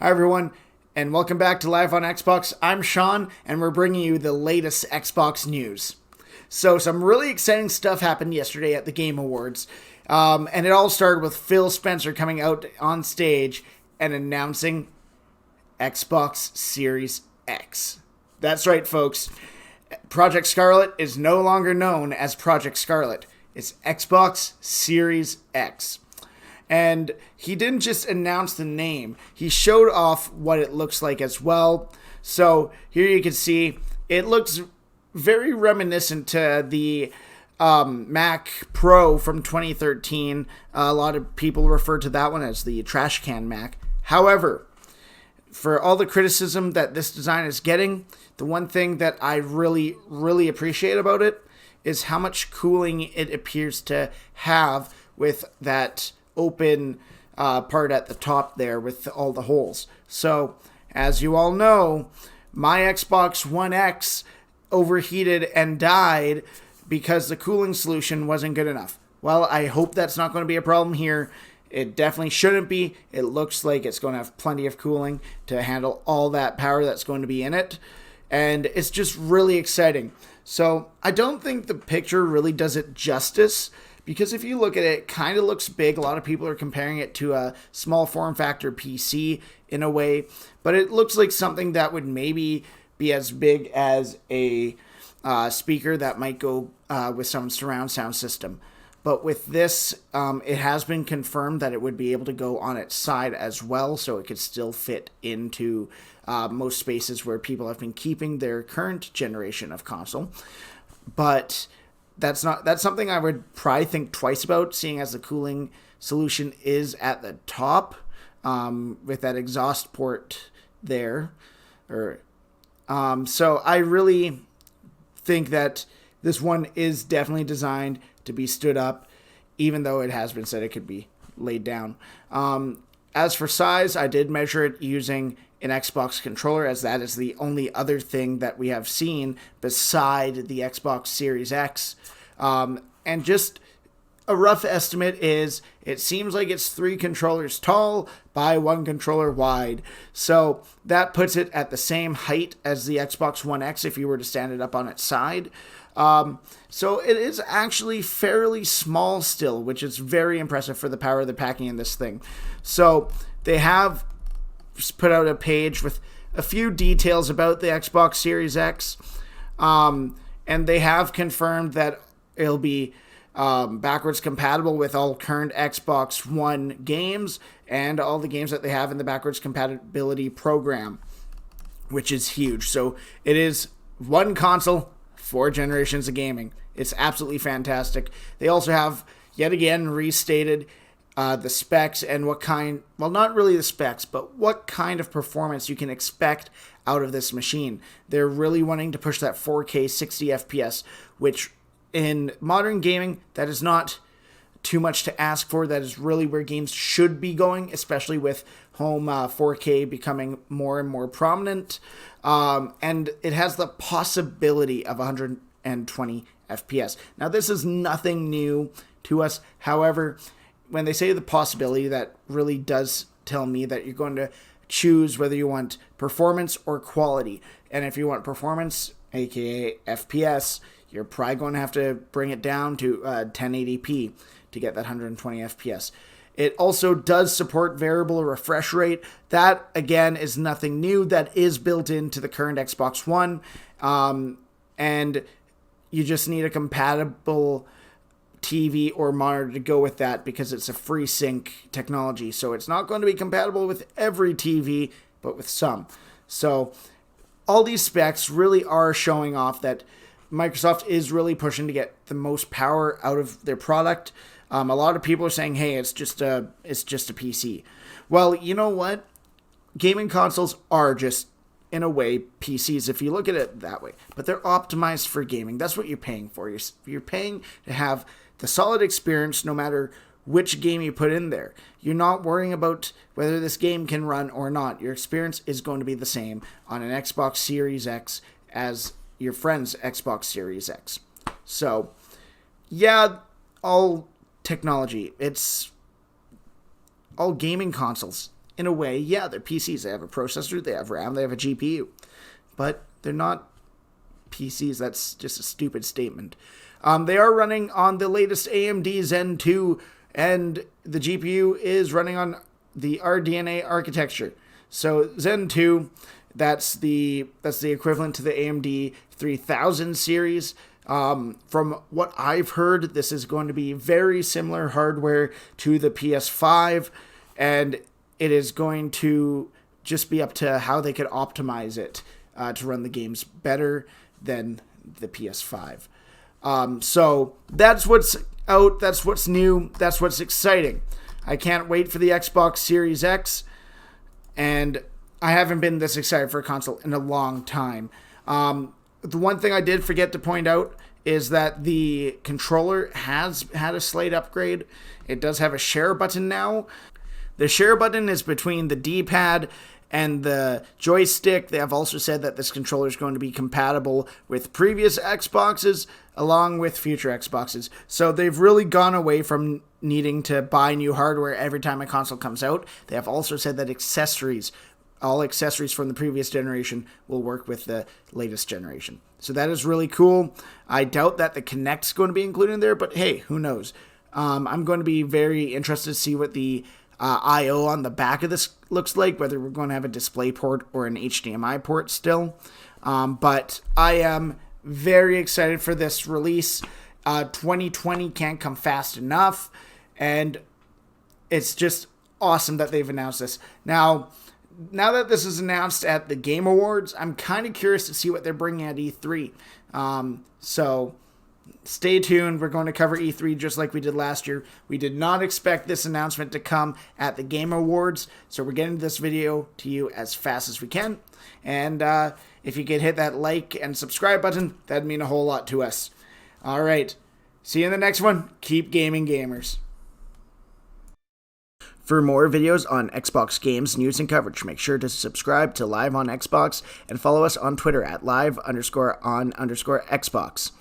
Hi, everyone, and welcome back to Live on Xbox. I'm Sean, and we're bringing you the latest Xbox news. So, some really exciting stuff happened yesterday at the Game Awards, and it all started with Phil Spencer coming out on stage and announcing Xbox Series X. That's right, folks. Project Scarlet is no longer known as Project Scarlet. It's Xbox Series X. And he didn't just announce the name, he showed off what it looks like as well. So here you can see it looks very reminiscent to the Mac Pro from 2013. A lot of people refer to that one as the trash can Mac. However, for all the criticism that this design is getting, the one thing that I really appreciate about it is how much cooling it appears to have with that open part at the top there with all the holes. So, as you all know, my Xbox One X overheated and died because the cooling solution wasn't good enough. Well, I hope that's not going to be a problem here. It definitely shouldn't be. It looks like it's going to have plenty of cooling to handle all that power that's going to be in it. And it's just really exciting. So I don't think the picture really does it justice, because if you look at it, it kind of looks big. A lot of people are comparing it to a small form factor PC in a way, but it looks like something that would maybe be as big as a speaker that might go with some surround sound system. But with this, it has been confirmed that it would be able to go on its side as well, so it could still fit into most spaces where people have been keeping their current generation of console. But that's something I would probably think twice about, seeing as the cooling solution is at the top with that exhaust port there. So I really think that this one is definitely designed to be stood up, even though it has been said it could be laid down. As for size, I did measure it using an Xbox controller, as that is the only other thing that we have seen beside the Xbox Series X. And just a rough estimate is it seems like it's 3 controllers tall by 1 controller wide. So that puts it at the same height as the Xbox One X if you were to stand it up on its side. So it is actually fairly small still, which is very impressive for the power of the packing in this thing. So they have put out a page with a few details about the Xbox Series X. And they have confirmed that it'll be backwards compatible with all current Xbox One games and all the games that they have in the backwards compatibility program, which is huge. So it is one console, 4 generations of gaming. It's absolutely fantastic. They also have, yet again, restated the specs and what kind, well, not really the specs, but what kind of performance you can expect out of this machine. They're really wanting to push that 4K 60 FPS, which in modern gaming, that is not too much to ask for. That is really where games should be going, especially with home 4K becoming more and more prominent. And it has the possibility of 120 FPS. Now, this is nothing new to us. However, when they say the possibility, that really does tell me that you're going to choose whether you want performance or quality. And if you want performance, aka FPS, you're probably going to have to bring it down to 1080p to get that 120 FPS. It also does support variable refresh rate. That, again, is nothing new. That is built into the current Xbox One. And you just need a compatible TV or monitor to go with that, because it's a FreeSync technology. So it's not going to be compatible with every TV, but with some. So all these specs really are showing off that Microsoft is really pushing to get the most power out of their product. A lot of people are saying, hey, it's just a PC. Well, you know what? Gaming consoles are just, in a way, PCs if you look at it that way. But they're optimized for gaming. That's what you're paying for. You're paying to have the solid experience no matter which game you put in there. You're not worrying about whether this game can run or not. Your experience is going to be the same on an Xbox Series X as your friend's Xbox Series X. So, yeah, all technology. It's all gaming consoles in a way, yeah, they're PCs. They have a processor, they have RAM, they have a GPU. But they're not PCs. That's just a stupid statement. They are running on the latest AMD Zen 2, and the GPU is running on the RDNA architecture. So Zen 2, that's the equivalent to the AMD 3000 series. From what I've heard, this is going to be very similar hardware to the PS5, and it is going to just be up to how they could optimize it to run the games better than the PS5. So that's what's out, that's what's new, that's what's exciting. I can't wait for the Xbox Series X, and I haven't been this excited for a console in a long time. The one thing I did forget to point out is that the controller has had a slight upgrade. It does have a share button now. The share button is between the D-pad and the joystick. They have also said that this controller is going to be compatible with previous Xboxes along with future Xboxes. So they've really gone away from needing to buy new hardware every time a console comes out. They have also said that all accessories from the previous generation will work with the latest generation. So that is really cool. I doubt that the Kinect's going to be included in there, but hey, who knows? I'm going to be very interested to see what the I/O on the back of this looks like, whether we're going to have a display port or an HDMI port still. But I am very excited for this release. 2020 can't come fast enough, and it's just awesome that they've announced this. Now that this is announced at the Game Awards, I'm kind of curious to see what they're bringing at E3. So stay tuned. We're going to cover E3 just like we did last year. We did not expect this announcement to come at the Game Awards, so we're getting this video to you as fast as we can. And if you could hit that like and subscribe button, that'd mean a whole lot to us. All right. See you in the next one. Keep gaming, gamers. For more videos on Xbox games, news, and coverage, make sure to subscribe to Live on Xbox and follow us on Twitter at live_on_Xbox.